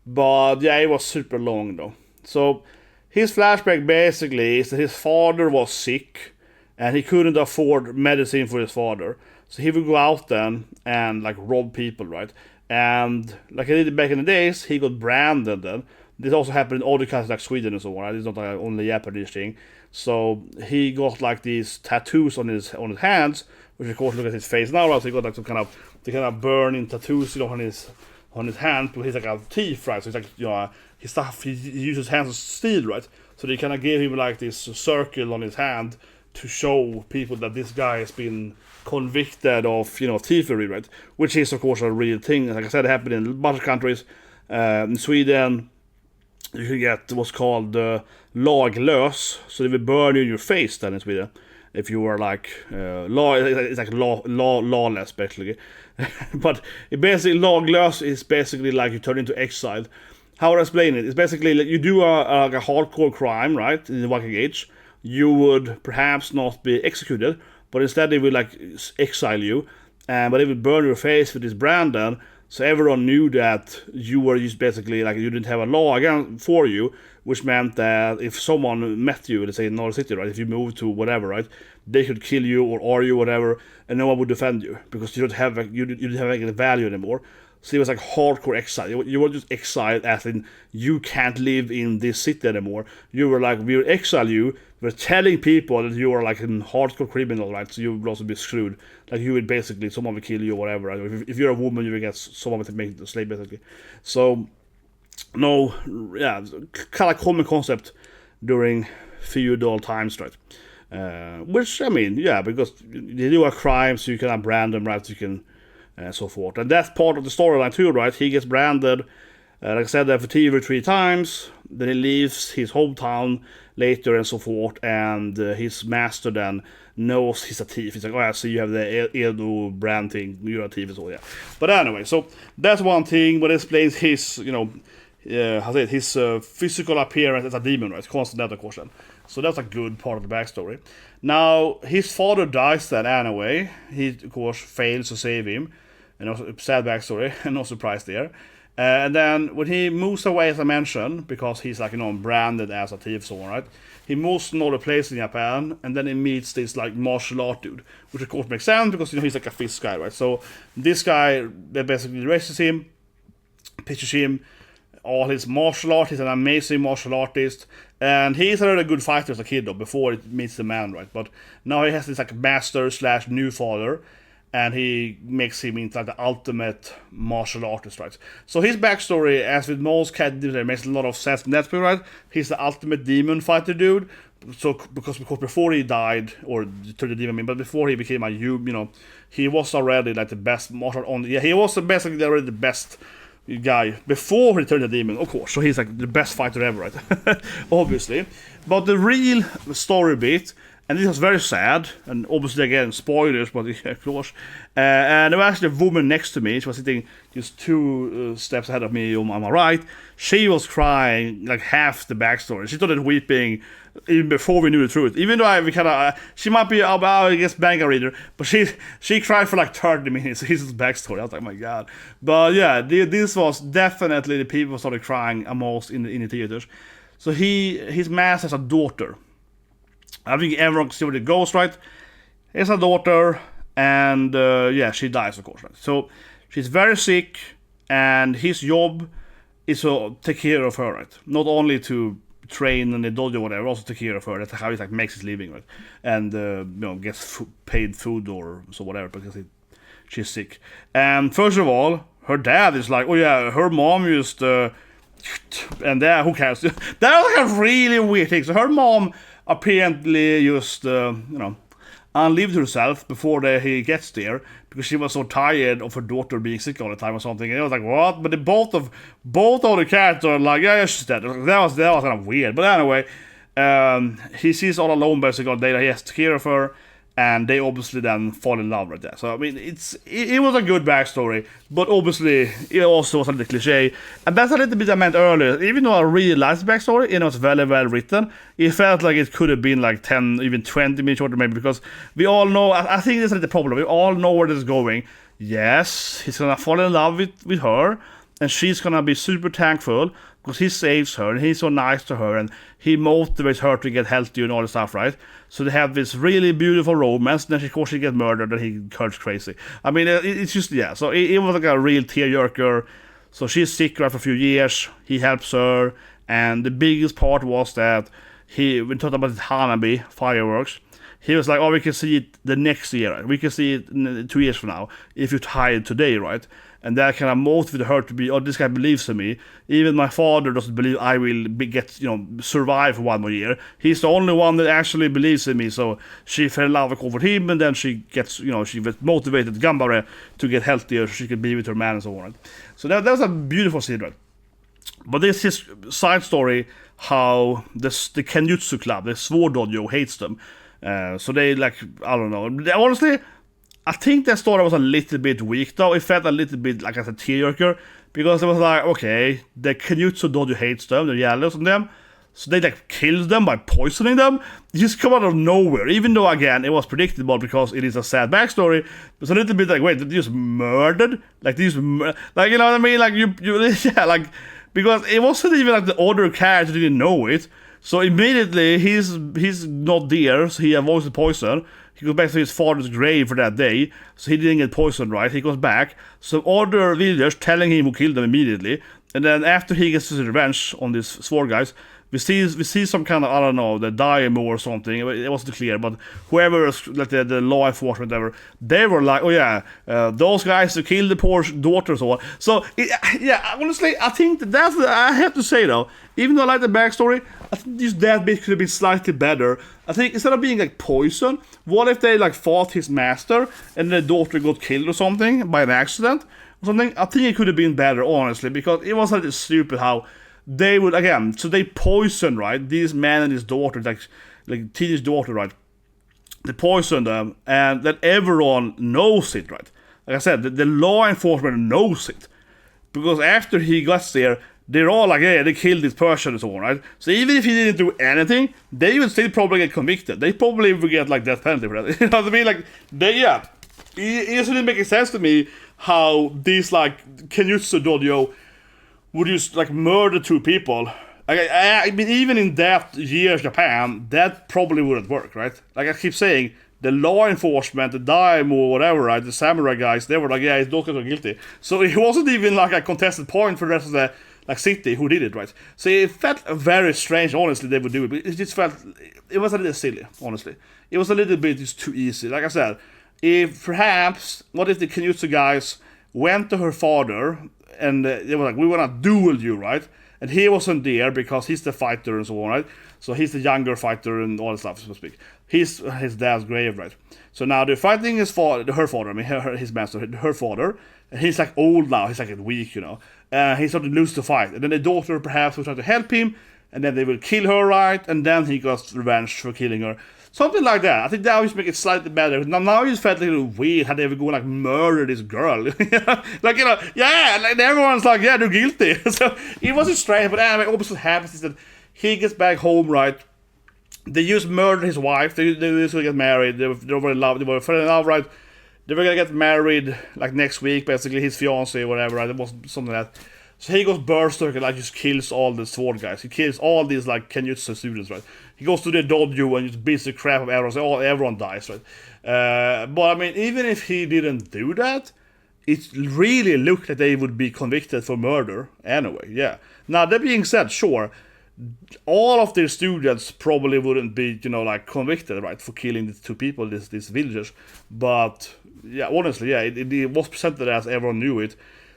But yeah, it was super long though. So his flashback basically is that his father was sick and he couldn't afford medicine for his father. So he would go out then and like rob people, right? And like he did back in the days, he got branded then. This also happened in other countries like Sweden and so on, right? It's not like only a Japanese thing. So he got like these tattoos on his hands, which of course look at his face now, right? So he got like some kind of burning tattoos, you know, on his hand, but he's like a thief, right? So he's like, you know, he uses hands of steel, right? So they kind of gave him like this circle on his hand to show people that this guy has been convicted of, you know, thievery, right? Which is of course a real thing. Like I said, it happened in a bunch of countries. In Sweden, you can get what's called laglös, so they will burn you in your face then in Sweden. If you were like it's like lawless basically. But it basically laglös is basically like you turn into exile. How would I explain it? It's basically like you do a hardcore crime, right? In the working age, you would perhaps not be executed, but instead they would like exile you, but they would burn your face with this brand then. So everyone knew that you were just basically like you didn't have a law again for you, which meant that if someone met you, let's say in North City, right, if you moved to whatever, right, they could kill you or you whatever, and no one would defend you because you didn't have any value anymore. So it was like hardcore exile. You were just exiled, as in you can't live in this city anymore. You were like, we will exile you. We're telling people that you are like a hardcore criminal, right? So you would also be screwed. Like you would basically, someone would kill you or whatever. Right? If you're a woman, you would get someone to make you a slave, basically. So, no, yeah, kind of common concept during feudal times, right? Which, I mean, yeah, because they do a crime, so you can brand them, right? So you can, so forth. And that's part of the storyline too, right? He gets branded, like I said, for thievery 3 times. Then he leaves his hometown later and so forth, and his master then knows he's a thief. He's like, oh yeah, so you have the Edo brand thing, you're a thief and so, yeah. But anyway, so that's one thing, but it explains his, you know, his physical appearance as a demon, right? Constant that, of course, then. So that's a good part of the backstory. Now, his father dies then anyway. He, of course, fails to save him. And also, sad backstory, no surprise there. And then when he moves away, as I mentioned, because he's like, you know, branded as a thief, so on, right? He moves to another place in Japan, and then he meets this like martial art dude, which of course makes sense because, you know, he's like a fist guy, right? So this guy basically raises him, pitches him all his martial art. He's an amazing martial artist, and he's a really good fighter as a kid though, before he meets the man, right? But now he has this like master / new father, and he makes him into like the ultimate martial artist, right? So his backstory, as with most cat demons, makes a lot of sense in that point, right? He's the ultimate demon fighter dude. So because before he died, or turned the demon, but before he became a you know, he was already like the best martial on. Yeah, he was basically already the best guy before he turned the demon, of course. So he's like the best fighter ever, right? Obviously. But the real story bit, And this was very sad, and obviously again spoilers, but of course. And there was actually a woman next to me. She was sitting just 2 steps ahead of me on my right. She was crying like half the backstory. She started weeping even before we knew the truth. Even though she might be, I guess, manga reader, but she cried for like 30 minutes. His backstory. I was like, oh my god. But yeah, this was definitely the people who started crying most in the theaters. So his master has a daughter. I think everyone can see where it goes, right? He has a daughter, and she dies, of course, right? So she's very sick, and his job is to take care of her, right? Not only to train in the dojo or whatever, also take care of her. That's how he like makes his living, right? And gets paid food or so whatever because she's sick. And first of all, her dad is like, oh yeah, her mom used and who cares? That was like a really weird thing. So her mom apparently just unlived herself before he gets there because she was so tired of her daughter being sick all the time or something. And I was like, what? But both of the characters are like, yeah, she's dead. That was kind of weird. But anyway, he sees all alone basically that he has to take care of her, and they obviously then fall in love right there. So I mean, it was a good backstory, but obviously it also was a little cliche, and that's a little bit I meant earlier. Even though I really liked the backstory, it was very well written, it felt like it could have been like 10, even 20 minutes shorter maybe, because we all know, I think this is the problem, we all know where this is going. Yes, he's gonna fall in love with her, and she's gonna be super thankful because he saves her and he's so nice to her and he motivates her to get healthy and all this stuff, right? So they have this really beautiful romance, and then of course she gets murdered and he turns crazy. I mean, it's just, yeah, so it was like a real tearjerker. So she's sick right for a few years, he helps her, and the biggest part was that we talked about Hanabi, fireworks, he was like, oh, we can see it the next year, right? We can see it 2 years from now, if you tie it today, right? And that kind of motivated her to be, oh, this guy believes in me. Even my father doesn't believe I will survive for 1 more year. He's the only one that actually believes in me. So she fell in love with him, and then she gets, she was motivated, Gambare, to get healthier so she could be with her man and so on. Right? So that was a beautiful scene, right? But this is his side story, how the Kenjutsu club, the Sword Dojo, hates them. So they, like, I don't know. Honestly, I think that story was a little bit weak, though. It felt a little bit like a tearjerker, because it was like, okay, the Kenjutsu Dojo hates them, they're jealous of them, so they like killed them by poisoning them. It just come out of nowhere, even though, again, it was predictable because it is a sad backstory. It's a little bit like, wait, they just murdered? Like, you know what I mean? Like, you yeah, like, because it wasn't even like the other character didn't know it. So immediately, he's not there, so he avoids the poison. He goes back to his father's grave for that day, so he didn't get poisoned, right? He goes back, so other villagers telling him who killed them immediately, and then after he gets his revenge on these sword guys, we see some kind of, I don't know, the Daimyo or something, it wasn't clear, but whoever, like the law enforcement, whatever, they were like, oh yeah, those guys who killed the poor daughter, so on. So, yeah, honestly, I think that's, I have to say though, even though I like the backstory, I think just that bit could have been slightly better. I think instead of being like poison, what if they like fought his master and the daughter got killed or something by an accident or something? I think it could have been better, honestly, because it was like stupid how they would, again, so they poisoned, right, these man and his daughter, like teenage daughter, right? They poisoned them, and then everyone knows it, right? Like I said, the law enforcement knows it, because after he gets there, they're all like, yeah, they killed this person and so on, right? So even if he didn't do anything, they would still probably get convicted. They probably would get like death penalty for that. You know what I mean? Like, it just didn't make sense to me how these like Kenjutsu Dojo would just like murder 2 people. I mean, even in that year Japan, that probably wouldn't work, right? Like I keep saying, the law enforcement, the Daimyo, whatever, right, the samurai guys, they were like, yeah, those guys are guilty. So it wasn't even like a contested point for the rest of the like city who did it, right? So it felt very strange, honestly, they would do it. But it just felt, it was a little silly, honestly. It was a little bit just too easy. Like I said, what if the Kenjutsu guys went to her father and they were like, we want to duel you, right? And he wasn't there because he's the fighter and so on, right? So he's the younger fighter and all that stuff, so to speak. He's his dad's grave, right? So now they're fighting his father, his master, her father, and he's like old now, he's like weak, he started to lose the fight. And then the daughter perhaps was trying to help him, and then they will kill her, right? And then he got revenge for killing her. Something like that. I think that would make it slightly better. Now it felt a little weird how they would go and like murder this girl. Like, you know, yeah, like everyone's like, yeah, they're guilty. So it wasn't strange, but anyway, what happens is that he gets back home, right? They just murdered his wife. They used to get married. They were in love. They were in love, right? They were gonna get married like next week, basically, his fiance or whatever, right? It was something like that. So he goes berserk and like just kills all the sword guys. He kills all these like Kenjutsu students, right? He goes to the dojo and just beats the crap of everyone. So everyone dies, right? But I mean, even if he didn't do that, it really looked like they would be convicted for murder anyway. Yeah. Now that being said, sure, all of their students probably wouldn't be, you know, like convicted, right, for killing these two people, these villagers. But yeah, honestly, yeah, it was presented as everyone knew it.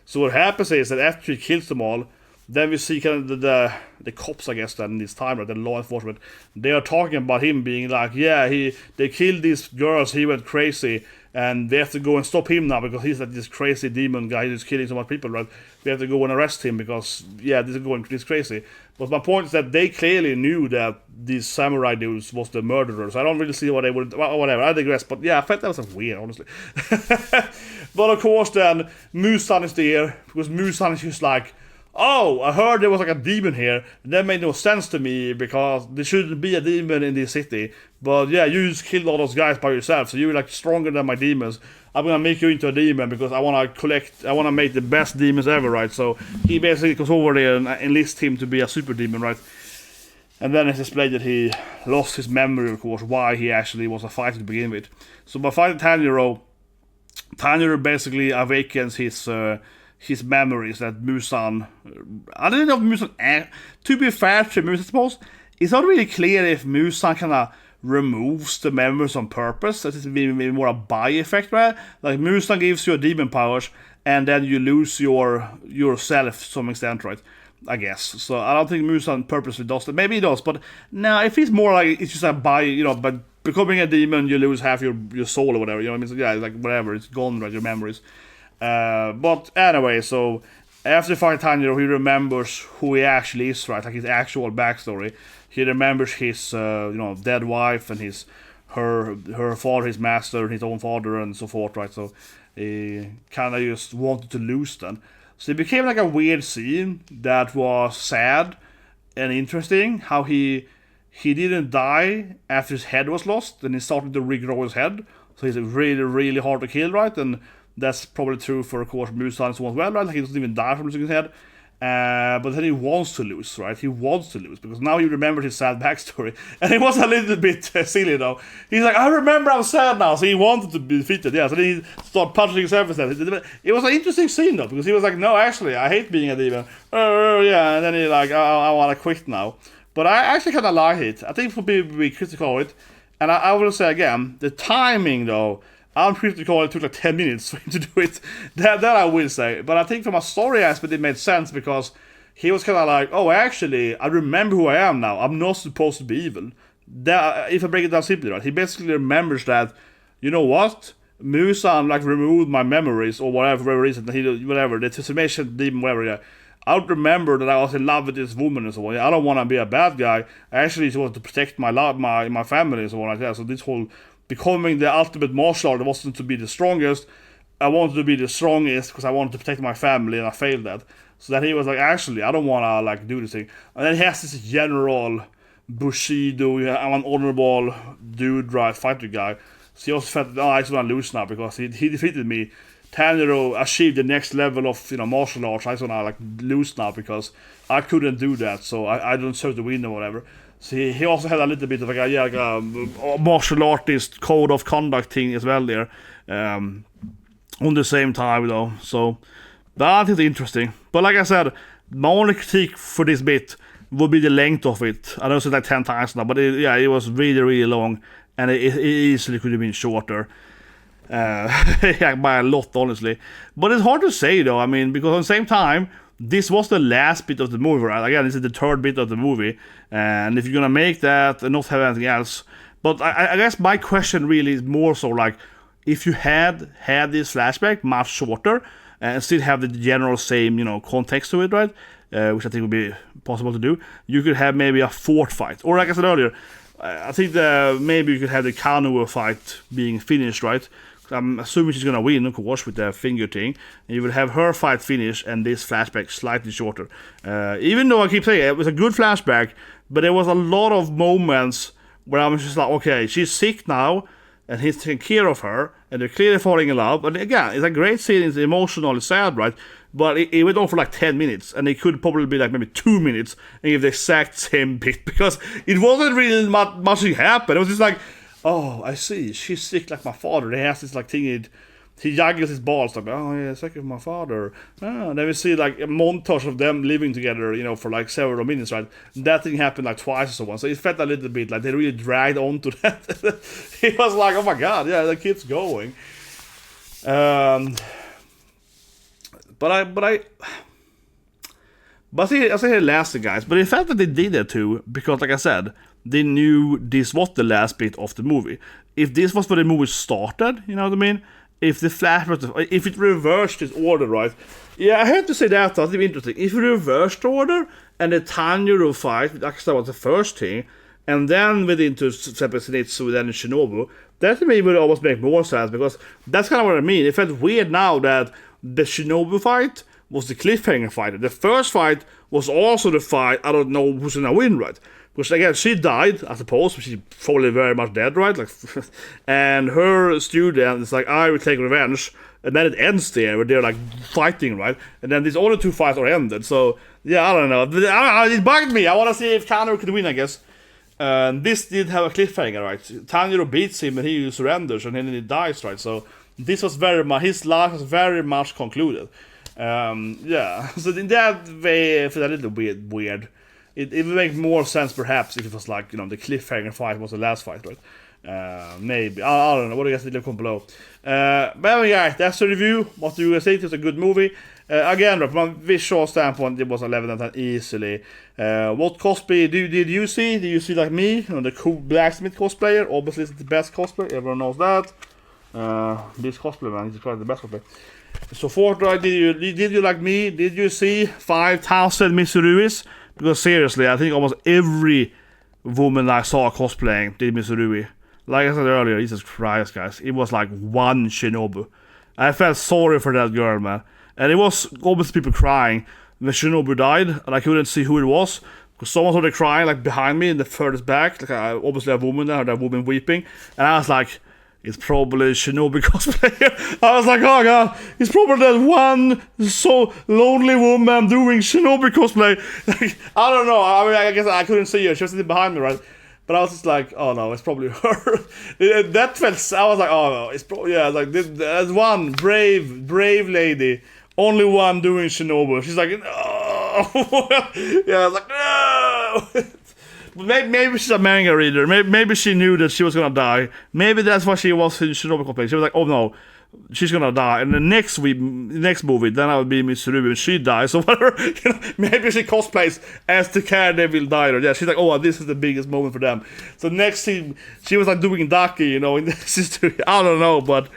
So what happens is that after he kills them all, then we see kind of the cops, I guess, then in this time, right, the law enforcement, they are talking about him being like, yeah, they killed these girls, he went crazy, and we have to go and stop him now because he's like this crazy demon guy who's killing so much people, right? We have to go and arrest him because, yeah, this is going this crazy. But my point is that they clearly knew that these samurai dudes was the murderers. I don't really see what they would, well, whatever, I digress, but yeah, I felt that was weird, honestly. But of course then, Muzan is there, because Muzan is just like, oh, I heard there was like a demon here. That made no sense to me because there shouldn't be a demon in this city. But yeah, you just killed all those guys by yourself, so you're like stronger than my demons. I'm gonna make you into a demon because I wanna make the best demons ever, right? So he basically goes over there and enlists him to be a super demon, right? And then it's displayed that he lost his memory, of course, why he actually was a fighter to begin with. So by fighting Tanjiro basically awakens his memories that Muzan... I don't know if Muzan... To be fair to Muzan, I suppose, it's not really clear if Muzan kind of removes the memories on purpose. That is maybe more a by effect, right? Like, Muzan gives you demon powers, and then you lose yourself to some extent, right? I guess. So I don't think Muzan purposely does that. Maybe he does, but no, if it's more like it's just a by, you know, but becoming a demon, you lose half your soul or whatever, you know what I mean? So yeah, like whatever, it's gone, right, your memories. But anyway, so after fighting Tanjiro, he remembers who he actually is, right? Like his actual backstory. He remembers his, dead wife and her father, his master, his own father, and so forth, right? So he kind of just wanted to lose them. So it became like a weird scene that was sad and interesting. How he didn't die after his head was lost, and he started to regrow his head. So he's really, really hard to kill, right? And that's probably true for, of course, Muzan as well, right? Like, he doesn't even die from losing his head. But then he wants to lose, right? He wants to lose, because now he remembers his sad backstory. And it was a little bit silly, though. He's like, I remember I'm sad now, so he wanted to be defeated, yeah. So then he started punching himself instead. It was an interesting scene, though, because he was like, no, actually, I hate being a demon. Yeah, and then he like, I want to quit now. But I actually kind of like it. I think for people to be critical of it, and I will say again, the timing, though, I'm critical, it took like 10 minutes for him to do it. That I will say. But I think from a story aspect, it made sense because he was kind of like, oh, actually, I remember who I am now. I'm not supposed to be evil. That, if I break it down simply, right? He basically remembers that, you know what? Muzan, like, removed my memories or whatever reason. Whatever, the transformation demon, whatever, yeah. I don't remember that I was in love with this woman and so on. I don't want to be a bad guy. I actually just want to protect my family and so on like that. So this whole... becoming the ultimate martial art wasn't to be the strongest. I wanted to be the strongest because I wanted to protect my family, and I failed that. So that he was like, actually, I don't want to like do this thing. And then he has this general Bushido, I'm an honorable dude, right, fighter guy. So he also felt, I just want to lose now because he defeated me. Tanjiro achieved the next level of martial arts. I just want to like lose now because I couldn't do that. So I don't deserve to win or whatever. So he also had a little bit of like a martial artist code of conduct thing as well there, on the same time though. So that is interesting. But like I said, my only critique for this bit would be the length of it. I know it's like 10 times now, but it was really, really long, and it easily could have been shorter. By a lot, honestly. But it's hard to say though. I mean, because at the same time, this was the last bit of the movie, right? Again, this is the third bit of the movie, and if you're gonna make that and not have anything else, but I guess my question really is more so like, if you had this flashback much shorter and still have the general same, context to it, right? which I think would be possible to do. You could have maybe a fourth fight, or like I said earlier, I think maybe you could have the Kanoa fight being finished, right? I'm assuming she's gonna win, of course, with the finger thing. And you would have her fight finished and this flashback slightly shorter. Even though I keep saying it was a good flashback, but there was a lot of moments where I'm just like, okay, she's sick now, and he's taking care of her, and they're clearly falling in love. And again, it's a great scene, it's emotional, it's sad, right? But it went on for like 10 minutes, and it could probably be like maybe 2 minutes, and give the exact same bit, because it wasn't really much happened. It was just like, oh, I see, she's sick like my father. He has this like thing, he juggles his balls, like, oh yeah, sick of my father. And then we see like a montage of them living together, you know, for like several minutes, right? That thing happened like twice or so on. So it felt a little bit like they really dragged on to that. It was like, oh my god, yeah, the kid's going. But I say here last, guys, but it felt that they did that too, because like I said, they knew this was the last bit of the movie. If this was where the movie started, you know what I mean? If the flashback, if it reversed its order, right? Yeah, I have to say that, that's interesting. If it reversed the order, and the Tanjiro fight with Akaza was the first thing, and then went into Zenitsu, then Shinobu, that to me would almost make more sense, because that's kind of what I mean. It felt weird now that the Shinobu fight was the cliffhanger fight. The first fight was also the fight, I don't know who's gonna win, right? Because again, she died, I suppose, she's probably very much dead, right? Like, and her student is like, I will take revenge, and then it ends there, where they're like fighting, right? And then these other two fights are ended, so, yeah, I don't know. It bugged me, I want to see if Kanro could win, I guess. This did have a cliffhanger, right? Tanjiro beats him, and he surrenders, and then he dies, right? So, this was very much, his life was very much concluded. Yeah, so in that way, I feel a little weird. It would make more sense, perhaps, if it was like, you know, the cliffhanger fight was the last fight, right? Maybe. I don't know. What do you guys think? Comment below. But anyway, guys, that's the review. What do you guys think? It's a good movie. Again, from a visual standpoint, it was 11 out of 10 easily. What cosplay did you see? Did you see, like me, you know, the cool blacksmith cosplayer? Obviously, it's the best cosplay. Everyone knows that. This cosplay, man, he's quite the best cosplay. So, Fortnite, did you like me? Did you see 5,000 Mitsuruis? Because seriously, I think almost every woman I saw cosplaying did Mitsurui. Like I said earlier, Jesus Christ, guys, it was like one Shinobu. I felt sorry for that girl, man. And it was almost people crying when Shinobu died, and I couldn't see who it was. Because someone started crying like behind me in the furthest back. Like obviously a woman there, that woman weeping. And I was like, it's probably Shinobu cosplayer. I was like, oh god, it's probably that one so lonely woman doing Shinobu cosplay. Like, I don't know. I mean, I guess I couldn't see her. She was sitting behind me, right? But I was just like, oh no, it's probably her. That felt. I was like, oh no, it's probably, yeah. Like there's one brave lady, only one doing Shinobu. She's like, no. Yeah, I was like, no. Maybe she's a manga reader. Maybe she knew that she was gonna die. Maybe that's why she was in Shinobu cosplay. She was like, oh no, she's gonna die. And the next movie, then I would be Mitsuri and she dies. So whatever, you know, maybe she cosplays as the Daredevil died. Yeah, she's like, oh, this is the biggest moment for them. So next scene, she was like doing Daki, you know, in this history. I don't know, but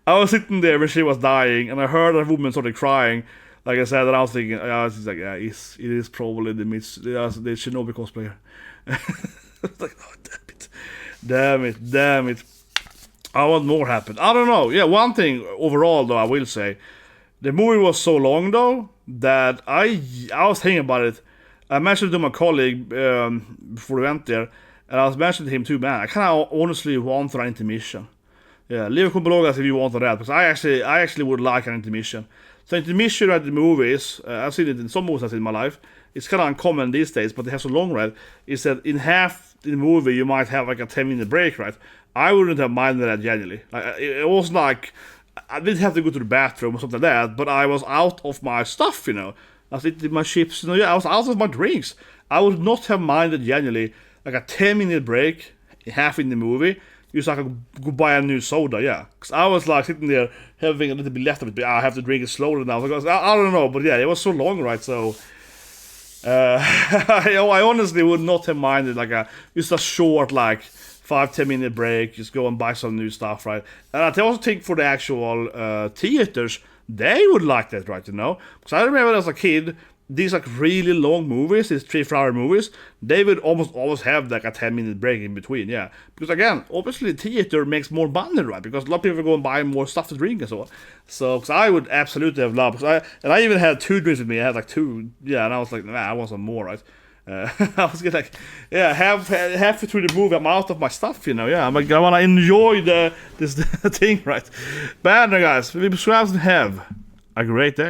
I was sitting there when she was dying, and I heard a woman started crying. Like I said, and I was thinking, she's like, yeah, it is probably the Shinobi cosplayer. Like, oh, damn it. I want more happen. I don't know. Yeah, one thing overall though, I will say, the movie was so long though that I was thinking about it. I mentioned it to my colleague before we went there, and I was mentioning to him too, man, I kind of honestly want an intermission. Yeah, leave a comment below guys if you want that, because I actually would like an intermission. So intermission at the movies, I've seen it in some movies I've seen in my life. It's kind of uncommon these days, but it has a long ride. Is that in half the movie you might have like a 10-minute break, right? I wouldn't have minded that genuinely. Like, it wasn't like I didn't have to go to the bathroom or something like that, but I was out of my stuff, you know. I was eating my chips, you know. Yeah, I was out of my drinks. I would not have minded genuinely like a 10-minute break, half in the movie. Just like go buy a new soda, yeah. Because I was like sitting there having a little bit left of it, but I have to drink it slowly now. Because I don't know, but yeah, it was so long, right? So I honestly would not have minded like just a short like 5-10 minute break, just go and buy some new stuff, right? And I also think for the actual theaters, they would like that, right? You know, because I remember as a kid, these like really long movies, these 3-4 hour movies, they would almost always have like a 10-minute break in between, yeah. Because again, obviously theater makes more money, right? Because a lot of people go and buy more stuff to drink and so on. So, because I would absolutely have loved, I even had 2 drinks with me. I had like 2, yeah, and I was like, nah, I want some more, right? I was getting like, yeah, halfway through the movie, I'm out of my stuff, you know. Yeah, I'm like, I want to enjoy this thing, right? But guys, we subscribe and have a great day.